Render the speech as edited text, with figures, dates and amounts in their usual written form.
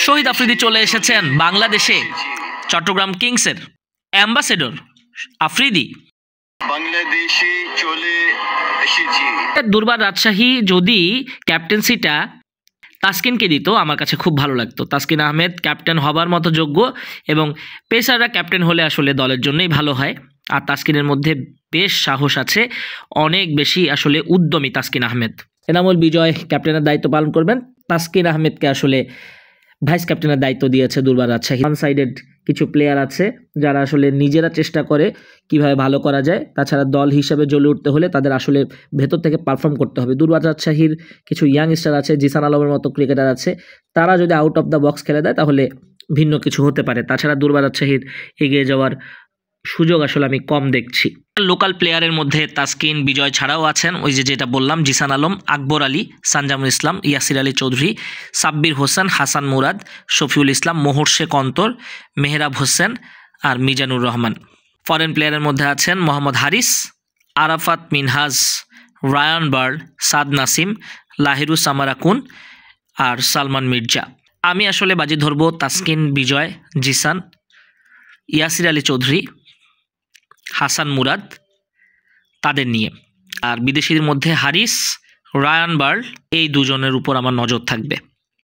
শহীদ আফ্রিদি চলে এসেছেন বাংলাদেশে। চট্টগ্রাম কিংসের অ্যাম্বাসেডর আফ্রিদি বাংলাদেশে চলে এসেছে। দুর্বার রাজশাহী যদি ক্যাপ্টেন্সিটা তাসকিনকে দিত আমার কাছে খুব ভালো লাগতো। তাসকিন আহমেদ ক্যাপ্টেন হবার মতো যোগ্য এবং পেসাররা ক্যাপ্টেন হলে আসলে দলের জন্যই ভালো হয়। আর তাসকিনের মধ্যে বেশ সাহস আছে, অনেক বেশি আসলে উদ্যমী তাসকিন আহমেদ। এনামুল বিজয় ক্যাপ্টেনের দায়িত্ব পালন করবেন। তাসকিন আহমেদকে আসলে ভাইস ক্যাপ্টেনের দায়িত্ব দিয়েছে দুর্বার রাজশাহী। ওয়ান সাইডেড কিছু প্লেয়ার আছে যারা আসলে নিজেরা চেষ্টা করে কিভাবে ভালো করা যায়, তাছাড়া দল হিসেবে জ্বলে উঠতে হলে তাদের আসলে ভেতর থেকে পারফর্ম করতে হবে। দুর্বার রাজশাহীর কিছু ইয়াং স্টার আছে, জিসান আলমের মতো ক্রিকেটার আছে, তারা যদি আউট অফ দ্য বক্স খেলে দেয় তাহলে ভিন্ন কিছু হতে পারে। তাছাড়া দুর্বার রাজশাহীর এগিয়ে যাওয়ার সুযোগ আসলে আমি কম দেখছি। লোকাল প্লেয়ারের মধ্যে তাসকিন বিজয় ছাড়াও আছেন ওই যেটা বললাম, জিসান আলম, আকবর আলী, সানজামুল ইসলাম, ইয়াসির আলী চৌধুরী, সাব্বির হোসেন, হাসান মুরাদ, শফিউল ইসলাম, মোহর শেখ অন্তর, মেহরাব হোসেন আর মিজানুর রহমান। ফরেন প্লেয়ারের মধ্যে আছেন মোহাম্মদ হারিস, আরাফাত মিনহাজ, রায়ান বার্ড, সাদ নাসিম, লাহিরু সামারাকুন আর সালমান মির্জা। আমি আসলে বাজি ধরবো তাসকিন বিজয়, জিসান, ইয়াসির আলী চৌধুরী, হাসান মুরাদ তাদের নিয়ে। আর বিদেশিদের মধ্যে হারিস, রায়ান বার্ড এই দুজনের উপর আমার নজর থাকবে।